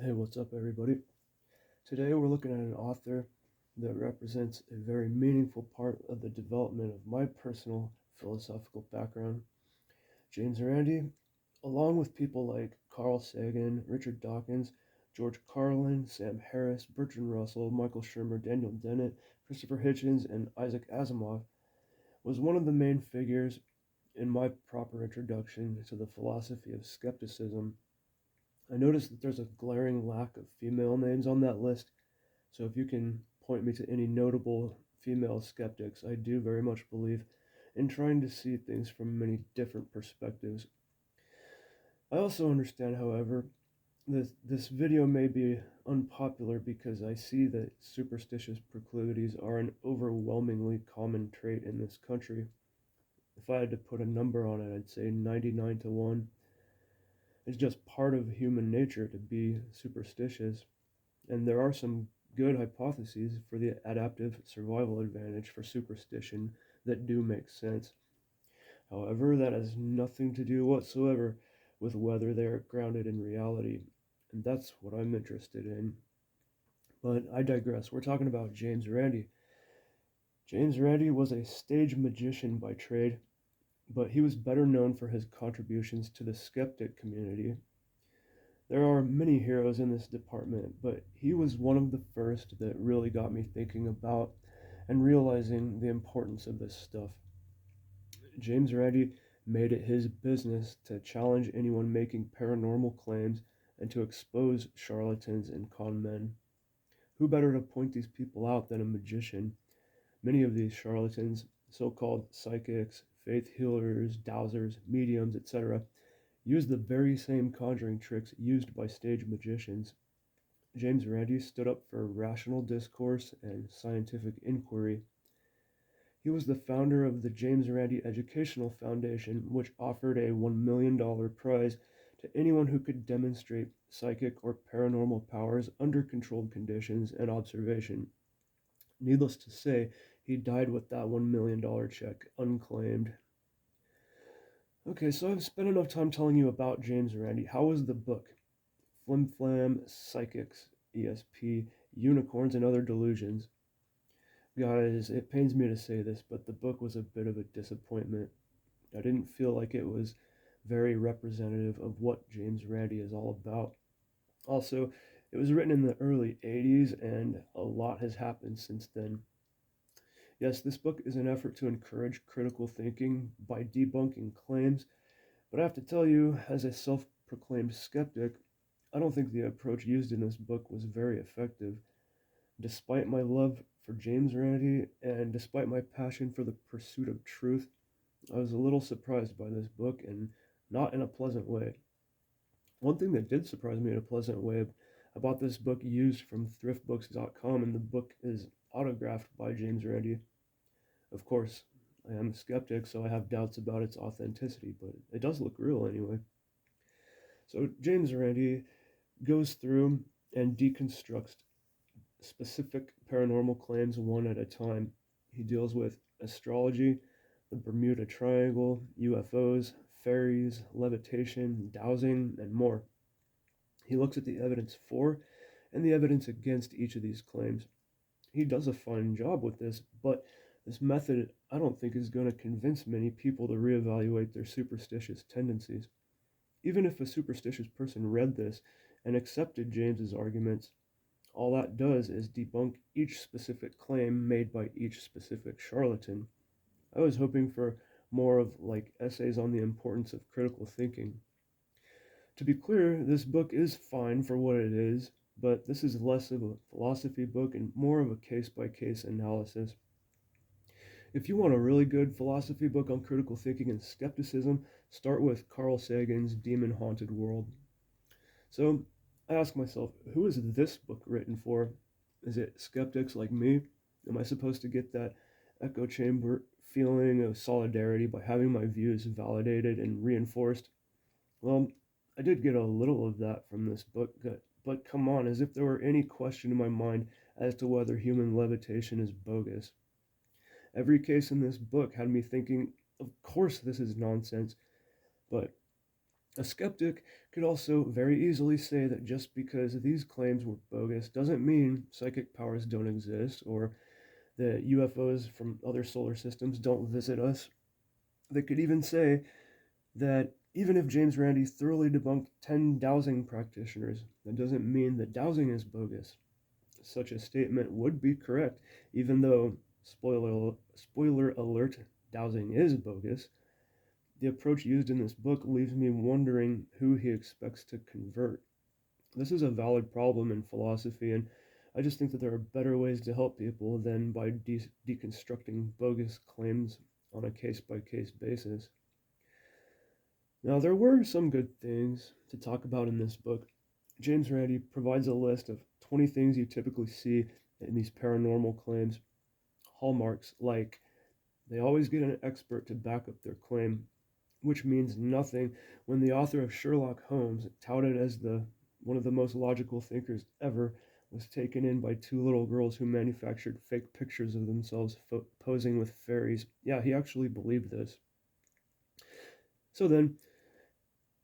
Hey, what's up, everybody? Today we're looking at an author that represents a very meaningful part of the development of my personal philosophical background. James Randi, along with people like Carl Sagan, Richard Dawkins, George Carlin, Sam Harris, Bertrand Russell, Michael Shermer, Daniel Dennett, Christopher Hitchens, and Isaac Asimov, was one of the main figures in my proper introduction to the philosophy of skepticism. I noticed that there's a glaring lack of female names on that list. So if you can point me to any notable female skeptics, I do very much believe in trying to see things from many different perspectives. I also understand, however, that this video may be unpopular because I see that superstitious proclivities are an overwhelmingly common trait in this country. If I had to put a number on it, I'd say 99 to 1. It's just part of human nature to be superstitious. And there are some good hypotheses for the adaptive survival advantage for superstition that do make sense. However, that has nothing to do whatsoever with whether they are grounded in reality. And that's what I'm interested in. But I digress. We're talking about James Randi. James Randi was a stage magician by trade, but he was better known for his contributions to the skeptic community. There are many heroes in this department, but he was one of the first that really got me thinking about and realizing the importance of this stuff. James Randi made it his business to challenge anyone making paranormal claims and to expose charlatans and con men. Who better to point these people out than a magician? Many of these charlatans, so called psychics, faith healers, dowsers, mediums, etc., use the very same conjuring tricks used by stage magicians. James Randi stood up for rational discourse and scientific inquiry. He was the founder of the James Randi Educational Foundation, which offered a $1 million prize to anyone who could demonstrate psychic or paranormal powers under controlled conditions and observation. Needless to say, he died with that $1 million check unclaimed. Okay, so I've spent enough time telling you about James Randi. How was the book? Flim Flam, Psychics, ESP, Unicorns, and Other Delusions. Guys, it pains me to say this, but the book was a bit of a disappointment. I didn't feel like it was very representative of what James Randi is all about. Also, it was written in the early 80s, and a lot has happened since then. Yes, this book is an effort to encourage critical thinking by debunking claims, but I have to tell you, as a self proclaimed skeptic, I don't think the approach used in this book was very effective. Despite my love for James Randi and despite my passion for the pursuit of truth, I was a little surprised by this book and not in a pleasant way. One thing that did surprise me in a pleasant way about this book used from thriftbooks.com, and the book is autographed by James Randi. Of course, I am a skeptic, so I have doubts about its authenticity, but it does look real anyway. So James Randi goes through and deconstructs specific paranormal claims one at a time. He deals with astrology, the Bermuda Triangle, UFOs, fairies, levitation, dowsing, and more. He looks at the evidence for and the evidence against each of these claims. He does a fine job with this, but this method I don't think is going to convince many people to reevaluate their superstitious tendencies. Even if a superstitious person read this and accepted James's arguments, all that does is debunk each specific claim made by each specific charlatan. I was hoping for more of like essays on the importance of critical thinking. To be clear, this book is fine for what it is, but this is less of a philosophy book and more of a case by case analysis. If you want a really good philosophy book on critical thinking and skepticism, start with Carl Sagan's Demon Haunted World. So I ask myself, who is this book written for? Is it skeptics like me? Am I supposed to get that echo chamber feeling of solidarity by having my views validated and reinforced? Well, I did get a little of that from this book, but come on, as if there were any question in my mind as to whether human levitation is bogus. Every case in this book had me thinking, of course this is nonsense, but A skeptic could also very easily say that just because these claims were bogus doesn't mean psychic powers don't exist or that UFOs from other solar systems don't visit us. They could even say that even if James Randi thoroughly debunked 10 dowsing practitioners, that doesn't mean that dowsing is bogus. Such a statement would be correct, even though, spoiler alert, dowsing is bogus. The approach used in this book leaves me wondering who he expects to convert. This is a valid problem in philosophy, and I just think that there are better ways to help people than by deconstructing bogus claims on a case by case basis. Now, there were some good things to talk about in this book. James Randi provides a list of 20 things you typically see in these paranormal claims. Hallmarks like they always get an expert to back up their claim, which means nothing when the author of Sherlock Holmes, touted as the one of the most logical thinkers ever, was taken in by two little girls who manufactured fake pictures of themselves posing with fairies. Yeah, he actually believed this. So then,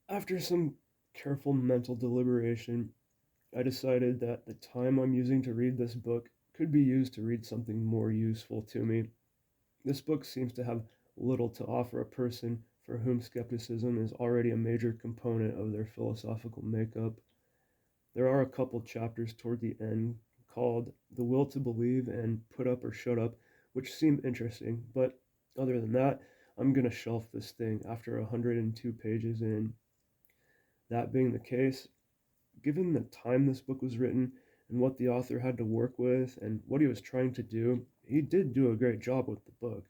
after some careful mental deliberation, I decided that the time I'm using to read this book could be used to read something more useful to me. This book seems to have little to offer a person for whom skepticism is already a major component of their philosophical makeup. There are a couple chapters toward the end called The Will to Believe and Put Up or Shut Up, which seem interesting, but other than that, I'm going to shelf this thing after 102 pages in. That being the case, given the time this book was written and what the author had to work with and what he was trying to do, he did do a great job with the book.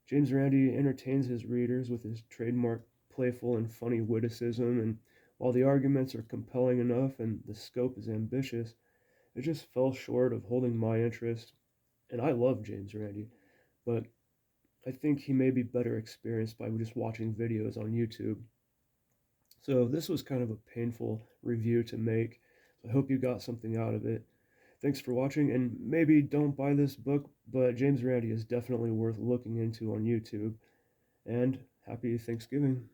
James Randi entertains his readers with his trademark playful and funny witticism, and while the arguments are compelling enough and the scope is ambitious, it just fell short of holding my interest. And I love James Randi, but I think he may be better experienced by just watching videos on YouTube. So this was kind of a painful review to make. I hope you got something out of it. Thanks for watching, and maybe don't buy this book, but James Randi is definitely worth looking into on YouTube. And happy Thanksgiving.